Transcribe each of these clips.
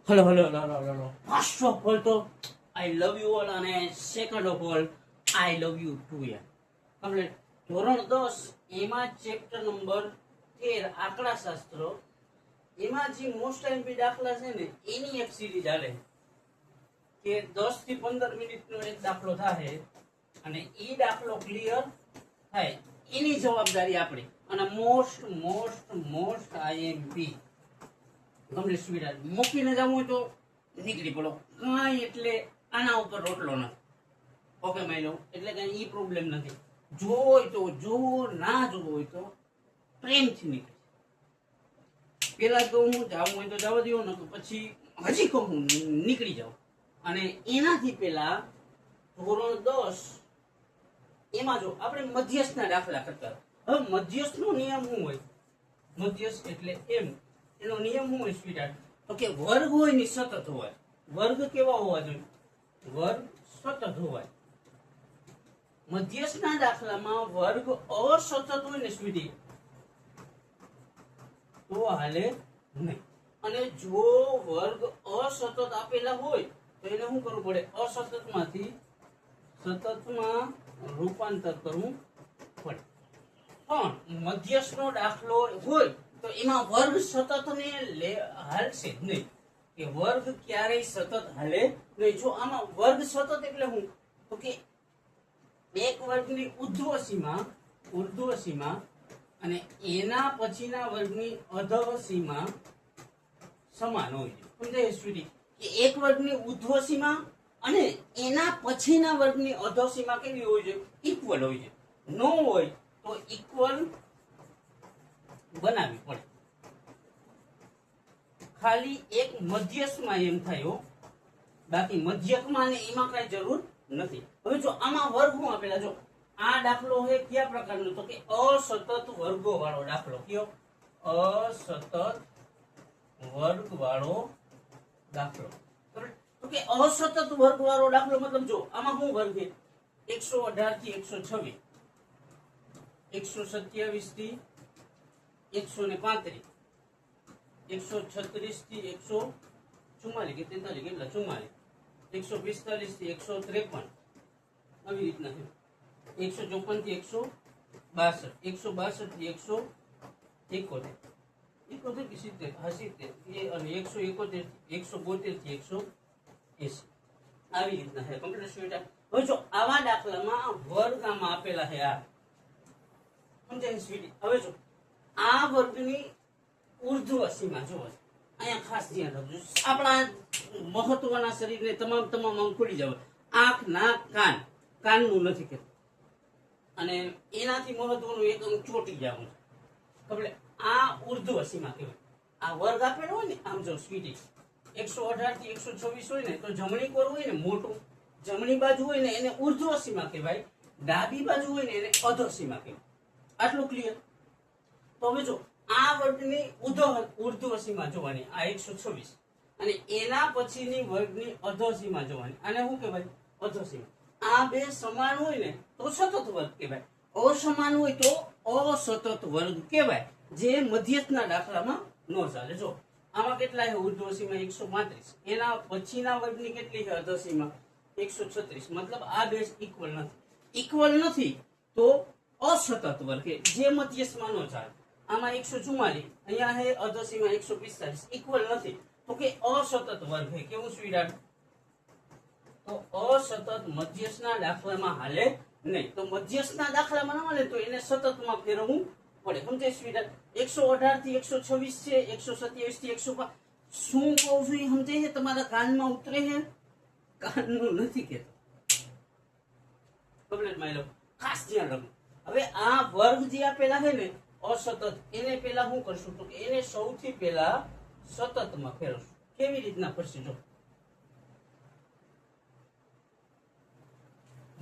hello. First of all, તો I love you all, અને second of all, I love you too. યાર complete ધોરણ 10 એમાં chapter number 13 આંકડા શાસ્ત્ર, એમાં જે મોસ્ટ એમપી દાખલા છે ને એની એક સિરીઝ આલે કે 10 થી 15 મિનિટનો એક દાખલો થાય અને એ દાખલો ક્લિયર થાય એની જવાબદારી આપણી, અને મોસ્ટ આઈએમપી કમ્પ્લીટ સુવિધા મૂકીને જવું હોય તો નીકળી પડો, કાંઈ એટલે આના ઉપર રોટલો નથી. ઓકે માઈ લો, એટલે કાંઈ ઈ પ્રોબ્લેમ નથી. જોવો હોય તો જોવો, ના જોવો હોય તો પ્રેમથી નીકળી. પેલા તો હું જાવું હોય તો જવા દો, ને તો પછી હજી કહું હું નીકળી જાઉં. અને એનાથી પેલા ધોરણ 10 એમાં જો આપણે મધ્યસ્થના દાખલા કરતા. હવે મધ્યસ્થનો નિયમ શું હોય? મધ્યસ્થ એટલે એમ, એનો નિયમ શું હોય સ્વીટહાર્ટ? તો કે વર્ગ હોય ને સતત હોય. વર્ગ કેવા હોવા જોઈએ? વર્ગ સતત હોય. મધ્યસ્થના દાખલામાં વર્ગ અસતત હોય ને સ્વીટી તો હાલે નહીં. અને જો વર્ગ અસતત આપેલા હોય તો એને શું કરવું પડે? અસતત માંથી સતતમાં રૂપાંતર કરવું પડે. પણ મધ્યસ્થનો દાખલો હોય તો એમાં વર્ગ સતત ને હાલશે જ નહીં, કે વર્ગ ક્યારેય સતત હાલે નહીં. જો આમાં વર્ગ સતત એટલે હું, તો કે એક વર્ગની ઉર્ધ્વ સીમા અને એના પછીના વર્ગની અધઃ સીમા સમાન હોય છે. સમજાય સ્વીટી? કે એક વર્ગની ઉર્ધ્વ સીમા અને એના પછીના વર્ગની અધઃ સીમા કેવી હોય છે? ઇક્વલ હોય છે. નો હોય તો ઇક્વલ બનાવવી પડે. ખાલી એક મધ્યસ્થમાં એમ થાય, બાકી મધ્યકમાં ને એમાં કઈ જરૂર નથી. હવે જો આમાં વર્ગ હું આપેલા, જો આ દાખલો છે કયા પ્રકારનો? તો કે અસતત વર્ગો વાળો દાખલો. કયો? અસતત વર્ગ વાળો દાખલો. તો કે અસતત વર્ગ વાળો દાખલો મતલબ જો આમાં શું વર્ગ છે? 118 થી 126, 127 થી 135, 136 થી 144 કે 43 કેટલા 44, 145 થી 153 આવી રીતના છે. 154 થી 162, 162 થી 171, 71 કે 70, હા 70 અને 171, 172 થી 180 આવી રીતના છે. Complete sweet. હવે જો આવા દાખલામાં વર્ગ આમાં આપેલા છે, આ સમજાય સ્વીટી? હવે જો આ વર્ગની ઉર્ધ્વ સીમા જો અહીંયા ખાસ ધ્યાન રાખજો. આપણા મહત્વના શરીરને તમામ અંગ ખુલી જાવ. આંખ, નાક, કાનનું નથી કહેતું, અને એનાથી મહત્વનું એક અંગ ચોટી જવું છે. એટલે આ ઉર્ધ્વ સીમા કહેવાય. આ વર્ગ આપેલો હોય ને, આમ જો સ્વીટી 118 થી 126 હોય ને તો જમણી કોર હોય ને મોટું, જમણી બાજુ હોય ને એને ઉર્ધ્વ સીમા કહેવાય, ડાબી બાજુ હોય ને એને અધઃ સીમા કહેવાય. આટલું ક્લિયર? તો હવે જો આ વર્ગની ઉર્ધ્વ સીમા જોવાની, આ 126, અને એના પછીની વર્ગની અધઃ સીમા જોવાની, આને શું કહેવાય? અધઃ સીમા. આ બે સમાન હોય ને તો સતત વર્ગ કહેવાય, અસમાન હોય તો અસતત વર્ગ કહેવાય, જે મધ્યસ્થના દાખલામાં ન ચાલે. જો આમાં કેટલા છે? ઉર્ધ્વ સીમા 135, એના પછીના વર્ગની કેટલી છે? અધઃ સીમા 136. મતલબ આ બે ઇક્વલ નથી તો અસતત વર્ગ, જે મધ્યસ્થમાં ન ચાલે. આમાં 144, અહીંયા છે અધઃ સીમા 145, ઇક્વલ નથી તો કે અસતત વર્ગ છે. કેવું સ્વીટહાર્ટ? તો અસતત મધ્યસ્થના દાખલામાં હાલે નહીં. તો મધ્યસ્થના દાખલામાં ન હાલે તો એને સતતમાં ફેરવવું પડે. સમજાય સ્વીટહાર્ટ? 118 થી 126 છે, 127 થી 105. શું કહું છું એ સમજાય છે? તમારા કાનમાં ઉતરે છે? કાનનું નથી કહેતો. કમ્પ્લીટ માઈ લો, ખાસ ધ્યાન રાખો. હવે આ વર્ગ જે આપેલા છે ને અસતત, એને પેલા શું કરશું? તો કે એને સૌથી પહેલા સતતમાં ફેરવશું. કેવી રીતના ફરશે? જો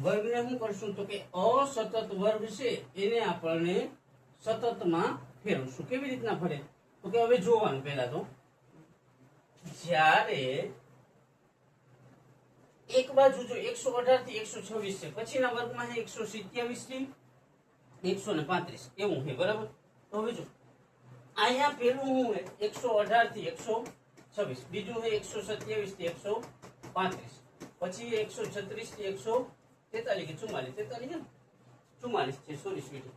વર્ગને શું કરશું? તો કે અસતત વર્ગ છે એને આપણને સતતમાં ફેરવશું. કેવી રીતના ફરે? તો કે હવે જોવાનું પહેલા તો, જ્યારે એક બાજુ જો 118 થી 126 છે, પછીના વર્ગમાં છે 127 થી 135 એવું છે, બરાબર? તો હવે જો અહીંયા પેલું હું 118 થી 126 26 બીજું છે 127 થી 135 પછી 136 થી 143 કે 44 છે ને 44 છે સોરી સ્વીટી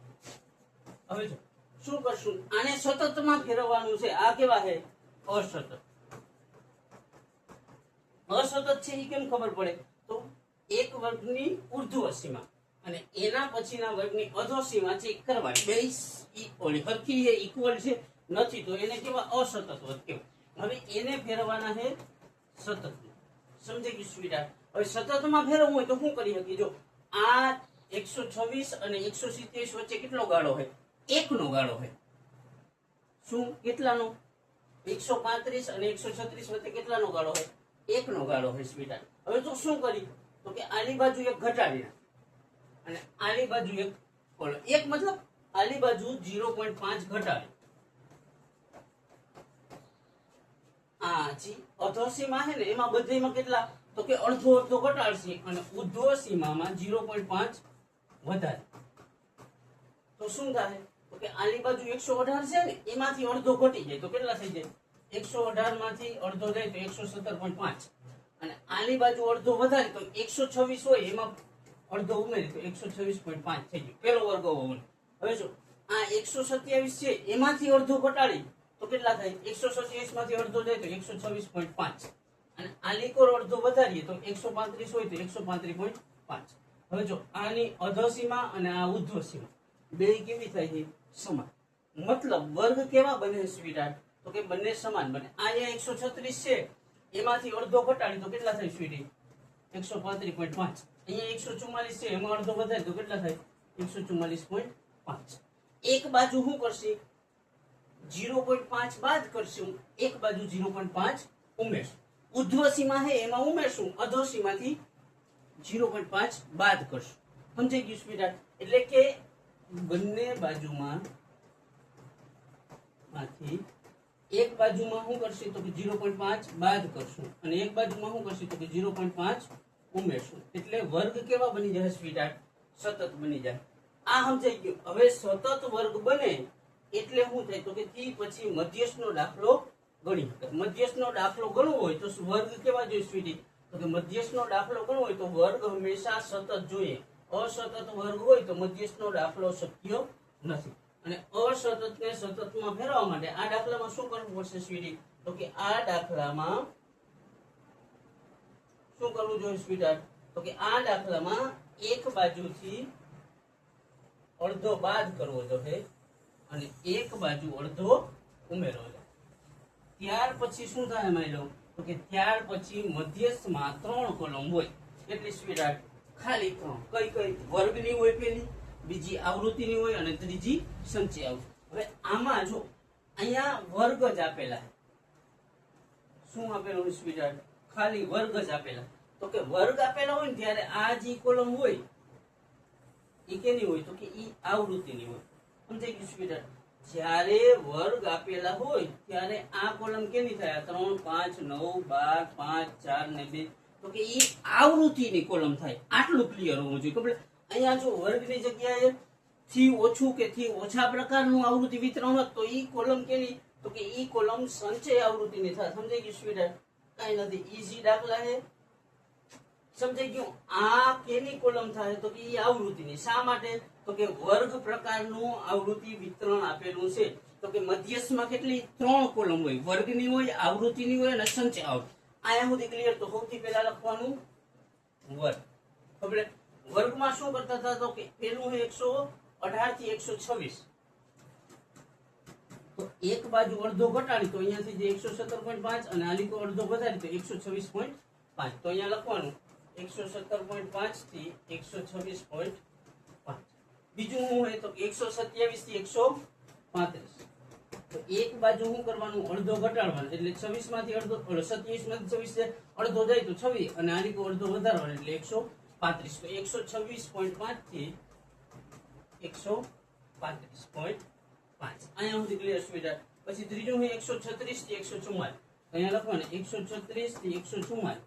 હવે જો શું કરશું આને સતતમાં ફેરવવાનું છે આ કેવા છે અસતત છે એ કેમ ખબર પડે તો એક વર્ગની ઉર્ધ્વ સીમા અને એના પછીના વર્ગની અધો સીમા ચેક કરવાની બે ઇક્વલ હરખી છે ઇક્વલ છે નથી તો એને કેવા અસતત વર્ગ કહેવાય હવે એને ફેરવવાના છે સતત સમજાઈ ગયું સ્વીટાર્ટ હવે સતતમાં ફેરવવું હોય તો શું કરી શકીએ જો આ 126 અને 127 વચ્ચે કેટલો ગાળો હોય એકનો ગાળો હોય શું કેટલાનો 135 અને 136 વચ્ચે કેટલાનો ગાળો હોય એકનો ગાળો હોય સ્વીટાર્ટ હવે તો શું કરી તો કે આની બાજુ એક ઘટાડી અને આની બાજુ એક બોલો એક મતલબ આની બાજુ 0.5 ઘટાડી આ જી અધો સીમા છે ને એમાં બધેમાં કેટલા તો કે અડધો અડધો ઘટાડશે અને ઉર્ધ્વ સીમામાં 0.5 વધારે તો શું થાય તો કે આની બાજુ 118 છે ને એમાંથી અડધો ઘટી જાય તો કેટલા થઈ જાય 118 માંથી અડધો જાય તો 117.5 અને આની બાજુ અડધો વધારે તો 126 હોય એમાં અડધો ઉમેરી તો 126.5 થઈ ગયું પેલો વર્ગ હોવાનો હવે જો આ 127 છે એમાંથી અડધો ઘટાડી તો કેટલા થાય 127 માંથી અડધો જાય તો 126.5 અને આની કોર અડધો વધારીએ તો 135 હોય તો 135.5 હવે જો આની અધો સીમા અને આ ઉર્ધ્વ સીમા બે કેવી થાય છે સમાન મતલબ વર્ગ કેવા બને સ્વીટાર્ટ તો કે બંને સમાન બને અહીંયા 136 છે એમાંથી અડધો ઘટાડી તો કેટલા થાય સ્વીટી 135.5 અહીંયા 144 છે એમાં અડધો વધારે તો કેટલા થાય 144.5 એક બાજુ શું કરશે 0.5 બાદ કરશું એક બાજુ 0.5 ઉમેરશું ઉર્ધ્વ સીમા છે એમાં ઉમેરશું અધો સીમાથી 0.5 બાદ કરશું સમજાઈ ગયું સ્વીટાર્ટ એટલે કે બંને બાજુમાં માંથી એક બાજુમાં શું કરશે તો કે 0.5 બાદ કરશું અને એક બાજુમાં શું કરશે તો કે 0.5 ઉમેરશું એટલે વર્ગ કેવા બની જાય સ્વીટાર્ટ સતત બની જાય આ સમજાઈ ગયું હવે સતત વર્ગ બને એટલે શું થાય તો કે થી પછી મધ્યસ્થનો દાખલો ગણી શકાય મધ્યસ્થનો દાખલો ગણવો હોય તો વર્ગ કેવા જોઈએ સ્વીટી તો કે મધ્યસ્થનો દાખલો ગણવો હોય તો વર્ગ હંમેશા સતત જોઈએ અસતત વર્ગ હોય તો મધ્યસ્થનો દાખલો શક્ય નથી અને અસતતને સતતમાં ફેરવવા માટે આ દાખલામાં શું કરવું પડશે સ્વીટી તો કે આ દાખલામાં શું કરવું જોઈએ સ્વીટાર્ટ તો કે આ દાખલામાં એક બાજુથી અડધો બાદ કરવો જોઈએ અને એક બાજુ અડધો ઉમેરવો જોઈએ ત્યાર પછી શું થાય માની લો તો કે ત્યાર પછી મધ્યસ્થમાં 3 કોલમ હોય એટલે સ્વીટાર્ટ ખાલી 3 કઈ વર્ગની હોય પેલી બીજી આવૃત્તિની હોય અને ત્રીજી સંચય આવૃત્તિ હવે આમાં જો અહીંયા વર્ગ જ આપેલા શું આપેલું સ્વીટાર્ટ ખાલી વર્ગ જ આપેલા તો કે વર્ગ આપેલા હોય ને ત્યારે આ જે કોલમ હોય એ કેની હોય તો કે ઈ આવૃત્તિની હોય સમજાઈ ગયું સ્વીટાર્ટ જ્યારે વર્ગ આપેલા હોય ત્યારે આ કોલમ કેની થાય 3 5 9 12 5 4 ને 2 તો કે ઈ આવૃત્તિની કોલમ થાય આટલું ક્લિયર હોવું જોઈએ કે અહીંયા જો વર્ગની જગ્યાએ થી ઓછું કે થી ઓછા પ્રકારનું આવૃત્તિ વિતરણ હોત તો ઈ કોલમ કેની તો કે ઈ કોલમ સંચય આવૃત્તિની થાય સમજાઈ ગયું સ્વીટાર્ટ કાઈ નથી ઈઝી દાખલા છે સમજાઈ ગયું આ કેની કોલમ થાય તો કે ઈ આવૃત્તિની શા માટે તો કે વર્ગ પ્રકારનું આવૃત્તિ વિતરણ આપેલું છે તો કે મધ્યસ્થમાં કેટલી 3 કોલમ હોય વર્ગની હોય આવૃત્તિની હોય અને સંચય આવૃત્તિ આયા સુધી ક્લિયર તો સૌથી પહેલા લખવાનું વર્ગ ખબર વર્ગમાં શું કરતા હતા તો કે પેલું 118 થી 126 તો એક બાજુ અડધો ઘટાડી તો અહીંયાથી જે 117.5 અને આલી કો અડધો વધારી તો 126.5 તો અહીંયા લખવાનું 117.5 થી 126.5 બીજું શું હોય તો 127 થી 135 તો એક બાજુ શું કરવાનું અડધો ઘટાડવાનું એટલે 26 માંથી અડધો 27 માંથી 26 અડધો જાય તો 26 અને આની કો અડધો વધારવાનો એટલે 135 તો 126.5 થી 135.5 અહીંયા સુધી ક્લિયર સ્વીટાર્ટ પછી ત્રીજું છે 136 થી 144 અહીંયા લખવાનું 136 થી 144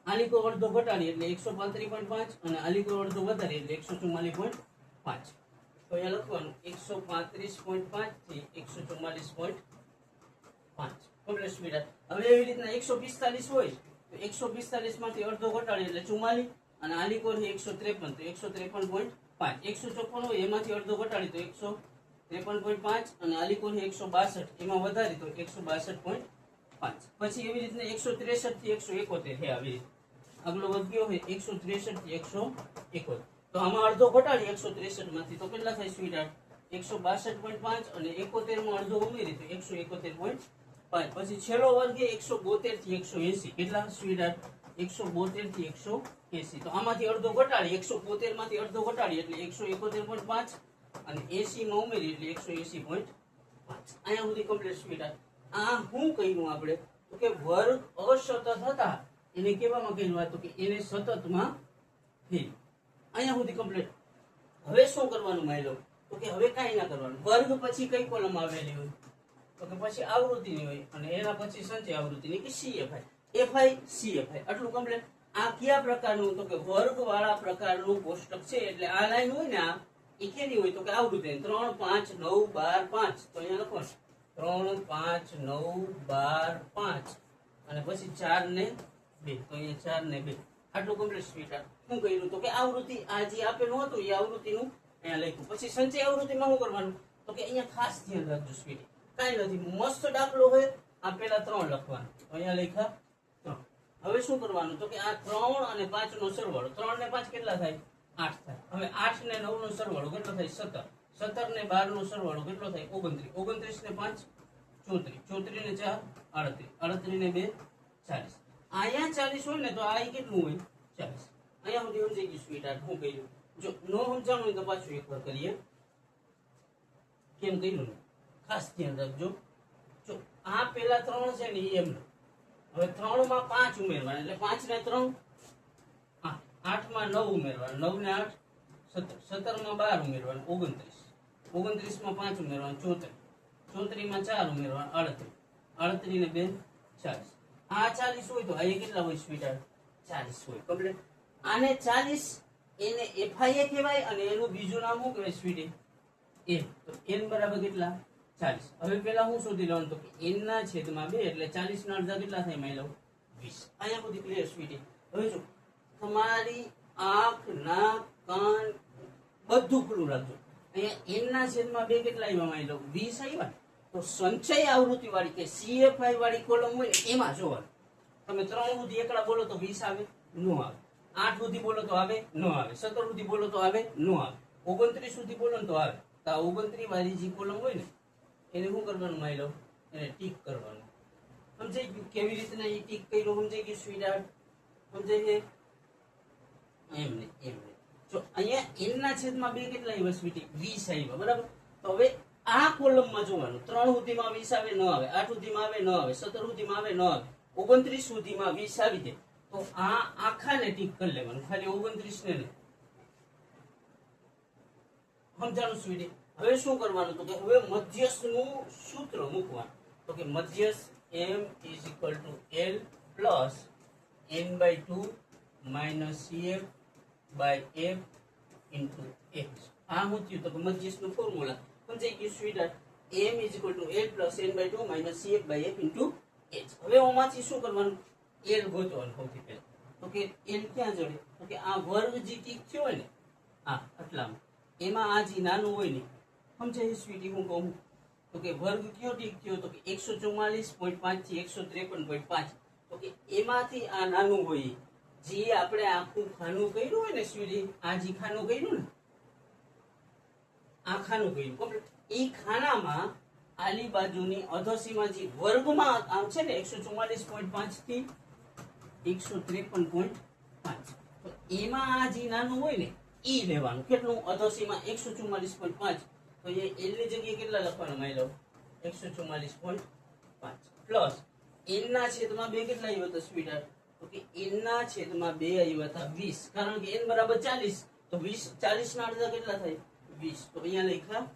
આની કો અડધો ઘટાડી એટલે 135.5 અને આની કો અડધો વધારી એટલે 144.5 તો અહીંયા લખવાનું 135.5 થી 144.5 કમ્પ્લીટ સ્પીડ. હવે એવી રીતના 145 હોય તો 145 માંથી અડધો ઘટાડીએ એટલે 44 અને આની કોર 153 તો 153.5. 154 હોય એમાંથી અડધો ઘટાડી તો 153.5 અને આલી કોર 162 એમાં વધારી તો 162.5. પછી એવી રીતના 163 થી 171 છે. આવી રીતે આગલો વધ્યો હોય 163 થી 171 તો આમાં અડધો ઘટાડી 163 માંથી તો કેટલા થાય સ્વીટ? 162.5 અને 71 માં અડધો ઉમેરી તો 171.5. પછી છેલ્લો વર્ગ 172 થી 180 કેટલા સ્વીટ? 172 થી 180 તો આમાંથી અડધો ઘટાડી 172 માંથી અડધો ઘટાડી એટલે 171.5 અને 80 માં ઉમેરી એટલે 180.5. અહીંયા સુધી કમ્પ્લીટ સ્વીટ. આ શું કહ્યું આપણે તો કે વર્ગ અસતત હતા એને કેવામાં કહ્યું તો કે એને સતતમાં ફેરવ્યું. અહીંયા સુધી કમ્પ્લીટ. હવે શું કરવાનું માયલો તો કે હવે કાંઈ ના કરવાનું. વર્ગ પછી કઈ કોલમ આવેલી હોય તો કે પછી આવૃત્તિની હોય અને એના પછી સંચય આવૃત્તિની કે CFI. FI CFI આટલું કમ્પ્લીટ. આ કયા પ્રકારનું તો કે વર્ગ વાળા પ્રકારનું કોષ્ટક છે. એટલે આ લાઈન હોય ને આ એ કેની હોય તો કે આવૃત્તિ 3 5 9 12 5 તો અહીંયા લખો 3 5 9 12 5 અને પછી 4 ને 2 તો અહીંયા 4 ને 2 આટલું કમ્પ્લીટ સ્પીડ. શું કર્યું તો કે આવૃત્તિ આ જે આપેલું હતું એ આવૃત્તિનું અહીંયા લખ્યું. પછી સંચય આવૃત્તિમાં શું કરવાનું તો કે અહીંયા ખાસ ધ્યાન રાખજો સ્પીડ. કાંઈ નથી, મસ્ત દાખલો હોય. આ પેલા 3 લખવાનું તો અહીંયા લખ્યા 3. હવે શું કરવાનું તો કે આ 3 અને 5 નો સરવાળો 3 ને 5 કેટલા થાય 8 થાય. હવે 8 ને 9 નો સરવાળો કેટલો થાય 17. 17 ને 12 નો સરવાળો કેટલો થાય 29. 29 ને 5 34. 34 ને 4 38. 38 ને 2 40. અહીંયા 40 હોય ને તો આ કેટલું હોય 40. અહીંયા સુધી સમજાઈ ગયું સ્વીટ આર્ટ. શું કહ્યું જો નો સમજાણું હોય તો પાછું એકવાર કરીએ કેમ કર્યું ને ખાસ ધ્યાન રાખજો. જો આ પેલા 3 છે ને એમ હવે 3 માં 5 ઉમેરવાના એટલે 5 ને 3 8 માં 9 ઉમેરવાના 9 ને 8 17 માં 12 ઉમેરવાના 29. 29 માં 5 ઉમેરવાના 34. 34 માં 4 ઉમેરવાના 38. 38 ને 2 40. આ 40 હોય તો આ કેટલા હોય સ્વીટહાર્ટ 40 હોય કમ્પ્લીટ. આને 40 એને FI કહેવાય અને એનું બીજું નામ શું કહેવાય સ્વીટી n. તો n બરાબર કેટલા 40. હવે પેલા હું શોધી લઉં તો કે n ના છેદમાં 2 એટલે 40 ના અડધા કેટલા થાય માની લઉં 20. અહીંયા સુધી ક્લિયર સ્વીટી. હવે જો તમારી આંખ નાક કાન બધું ખુલ્લું રાખજો. અહીંયા n ના છેદમાં 2 કેટલા આવ્યા માની લઉં 20 આવ્યા. તો સંચય આવૃત્તિ વાળી કે CFI વાળી કોલમ હોય ને એમાં જોવાનું. તમે 3 સુધી એકલા બોલો તો 20 આવે નો આવે. 8 સુધી બોલો તો આવે નો આવે. 17 સુધી બોલો તો આવે નો આવે. 29 સુધી બોલો ને તો આવે. તો આ 29 વાળી જે કોલમ હોય ને એને શું કરવાનું માની લો એને ટીક કરવાનું. સમજાઈ ગયું કેવી રીતના એ ટીક કર્યું? સમજાઈ ગયું સ્વીટહાર્ટ? સમજાય છે એમને એમને. જો અહીંયા n ના છેદમાં 2 કેટલા આવ્યા સ્વીટી 20 આવ્યા બરાબર. તો હવે આ કોલમમાં જોવાનું 3 સુધીમાં 20 આવે ન આવે, 8 સુધીમાં આવે ન આવે, 17 સુધીમાં આવે ન આવે, 29 સુધીમાં 20 આવી જાય તો આ આખાને ટીક કરી લેવાનું, ખાલી 29 ને નહીં. સમજાણું સ્વીટી? હવે શું કરવાનું તો કે હવે મધ્યસ્થનું સૂત્ર મૂકવાનું. તો કે મધ્યસ્થ m = L plus n/2 minus CF by F into H. આ શું થયું તો કે મધ્યસ્થનું ફોર્મ્યુલા સમજાઈ ગયું સ્વીટહાર્ટ? m = L plus n/2 minus CF by F into H. હવે આમાંથી શું કરવાનું? L ગોતવાનું સૌથી પહેલા. તો કે L ક્યાં જડે? તો કે આ વર્ગ જે ટીક થયો હોય ને આ આટલામાં એમાં આ જે નાનું હોય ને સમજાય સ્વીટી? હું કહું તો કે વર્ગ કયો ટીક થયો તો કે 144.5 થી 153.5. તો કે એમાંથી આ નાનું હોય જે આપણે આખું ખાનું કર્યું હોય ને સ્વીટી, આ જે ખાનું કર્યું ને આ ખાનું કર્યું કમ્પ્લીટ. એ ખાનામાં આલી બાજુની અધોસીમા જે વર્ગમાં આમ છે ને 144.5 થી 153.5 તો એમાં આ જે નાનું હોય ને ઈ લેવાનું. કેટલું? અધોસીમા 144.5 તો એ l ની જગ્યાએ કેટલા લખવાનું માની લો 144.5 પ્લસ n ના છેદમાં 2 કેટલા આવ્યા હતા સ્વીટહાર્ટ? તો કે n ના છેદમાં 2 આવ્યા હતા 20. કારણ કે n બરાબર 40 તો 20 40 ના અડધા કેટલા થાય 20. તો અહીંયા લખ્યા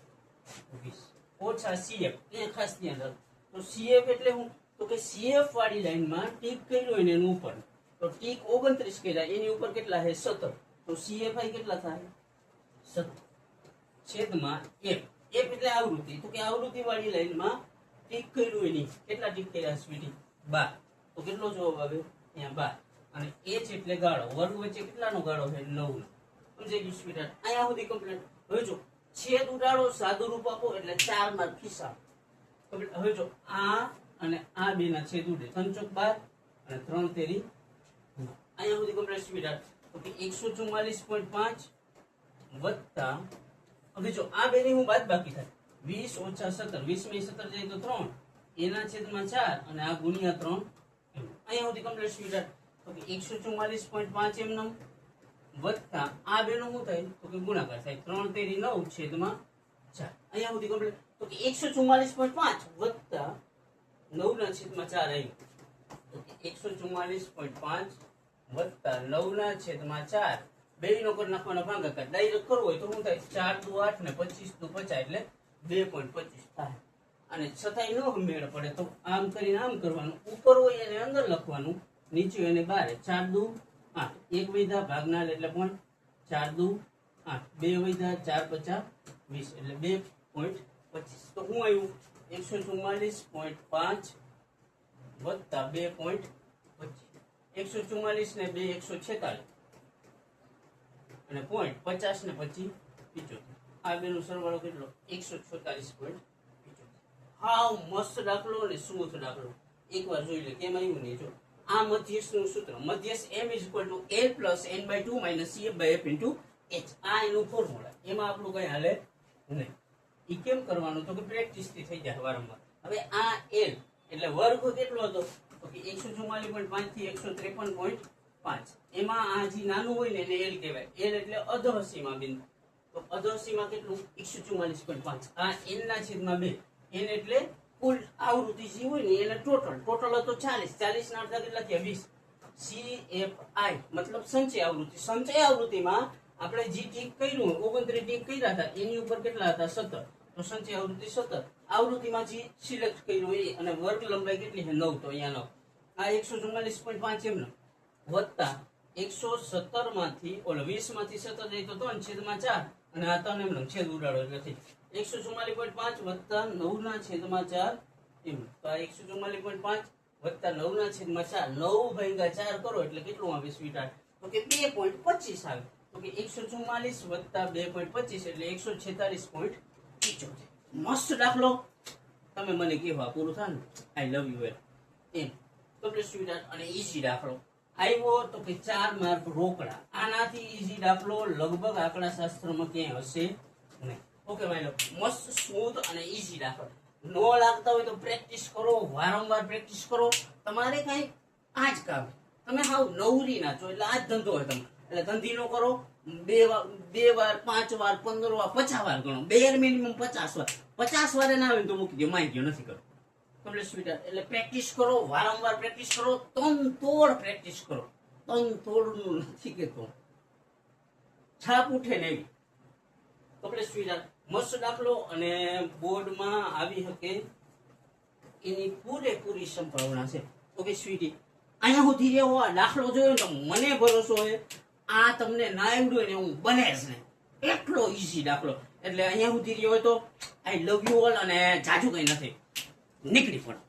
20 ઓછા CF. અહીંયા ખાસ ધ્યાન રાખો. તો CF એટલે હું તો કે CF વાળી લાઈનમાં ટીક કર્યો હોય ને એનું ઉપર તો ટીક 29 કર્યા એની ઉપર કેટલા છે 17. તો CFI કેટલા થાય 17 છેદમાં F. F એટલે આવૃત્તિ. તો કે આવૃત્તિ વાળી લાઈનમાં ટીક કર્યું એની કેટલા ટીક કર્યા સ્વીટી 12. તો કેટલો જવાબ આવે અહીંયા 12. અને h એટલે ગાળો, વર્ગ વચ્ચે કેટલાનો ગાળો છે 9 નો. સમજાઈ ગયું સ્વીટ? અહીંયા સુધી કમ્પ્લીટ. હવે જો છેદ ઉડાડો, સાદું રૂપ આપો એટલે 4 માર્ક ખિસ્સા. હવે જો આ અને આ બે ના છેદ ઉડે, 3 ચોક 12 અને 3 તેરી 9. અહીંયા સુધી કમ્પ્લીટ સ્વીટ. તો કે 144.5 વત્તા, હવે જો આ બેની હું બાદ બાકી થાય 20 ઓછા 17, 20 માં 17 જાય તો 3, એના છેદમાં 4 અને આ ગુણ્યા 3. અહીંયા સુધી કમ્પ્લીટ સ્વીટ. તો કે 144.5 એમનેમ વત્તા આ બેનો શું થાય તો કે ગુણાકાર થાય 3 તેરી 9 છેદમાં 4. અહીંયા સુધી કમ્પ્લીટ. તો કે 144.5 વત્તા 9 ના છેદમાં 4 આવ્યું. તો કે 144.5 વત્તા 9 ના છેદમાં 4 બેયનો કરી નાખવાનો ભાગાકાર. ડાયરેક્ટ કરવો હોય તો શું થાય 4 દુ 8 ને 25 દુ 50 એટલે 2.25 થાય. અને છતાંય ન મેળ પડે તો આમ કરીને આમ કરવાનું, ઉપર હોય એને અંદર લખવાનું, નીચે એને બહાર. 4 દુ 8, 1 વૈધા ભાગના એટલે પણ 4 દુ 8, 2 વૈધા 4 50 20 એટલે 2.25. તો હું આવ્યું 144.5 વત્તા 2.25. 144 ને 2 146 અને પોઈન્ટ 50 ને 25 75. આ બેનો સરવાળો કેટલો 146.75. હાવ મસ્ત દાખલો અને સ્મૂથ દાખલો. એકવાર જોઈ લે કેમ આવ્યું નહીં. જો આ મધ્યસ્થનું સૂત્ર, મધ્યસ્થ m L + n/2 - CF/F × h. આ એનું ફોર્મ્યુલા. એમાં આપણું કઈ હાલે નહીં. ઈ કેમ કરવાનું તો કે પ્રેક્ટિસ થી થઈ જાય વારંવાર. હવે આ L એટલે વર્ગ કેટલો હતો તો કે 144.5 થી 153.5. એમાં આ જે નાનું હોય ને એને L કહેવાય. L એટલે અધઃસીમા બિંદુ. તો અધઃસીમા કેટલું 144.5. આ n ના છેદમાં 2. n એટલે કુલ આવૃત્તિ જે હોય ને એને ટોટલ હતો 40 ના અડધા કેટલા થયા 20. CFI મતલબ સંચય આવૃત્તિ. સંચય આવૃત્તિમાં આપણે જે ટીક કર્યું 29 ટીક કર્યા હતા એની ઉપર કેટલા હતા 17. તો સંચય આવૃત્તિ 17. આવૃત્તિમાં જે સિલેક્ટ કર્યું એ અને વર્ગ લંબાઈ કેટલી છે 9. તો અહીંયા 9. આ 144.5 એમનો વત્તા 117 માંથી ઓલો 20 માંથી 17 જાય તો 3 છેદમાં 4 અને આ 3 એમનો છેદ ઉડાડો એટલે થઈ 144.5 વત્તા 9 ના છેદમાં 4 એમ. તો આ 144.5 વત્તા 9 ના છેદમાં 4, 9 ભાગ્યા 4 કરો એટલે કેટલું આવે સ્વીટહાર્ટ તો કે 2.25 આવે. તો કે 144 વત્તા 2.25 એટલે 146.75. મસ્ત દાખલો. તમે મને કહેવા પૂરું થાય ને આઈ લવ યુ એમ તો સ્વીટહાર્ટ. અને ઈઝી દાખલો આવ્યો તો કે 4 માર્ક રોકડા. આનાથી ઈઝી દાખલો લગભગ આંકડા શાસ્ત્રમાં ક્યાંય હશે નહીં. ઓકે માય લવ, મસ્ત સ્મૂથ અને ઈઝી દાખલો. નો લાગતા હોય તો પ્રેક્ટિસ કરો, વારંવાર પ્રેક્ટિસ કરો. તમારે કઈ આ જ કામ, તમે હાવ નવરી ના છો એટલે આ જ ધંધો હોય તમે. એટલે ધંધી નો કરો, 2 વાર 5 વાર 15 વાર 50 વાર ગણો. બેર મિનિમમ 50 વાર. 50 વાર ના આવે તો મૂકી દો, માઈ ગયો નથી કરો. કમ્પ્લીટ સ્વીટહાર્ટ. એટલે પ્રેક્ટિસ કરો, વારંવાર પ્રેક્ટિસ કરો, તોડ પ્રેક્ટિસ કરો. તોડનું નથી કેતો, છાપ ઉઠે ને એવી. કમ્પ્લીટ સ્વીટહાર્ટ. મસ્ત દાખલો અને બોર્ડમાં આવી શકે એની પૂરેપૂરી સંભાવના છે. ઓકે સ્વીટી, અહીંયા સુધી રહેવો. આ દાખલો જોયો તો મને ભરોસો હોય આ તમને ના આવડ્યું ને હું બને જ નહીં. એટલો ઈઝી દાખલો. એટલે અહીંયા સુધી રહ્યો હોય તો આઈ લવ યુ ઓલ અને જાજુ કઈ નથી. નીકળી પડો.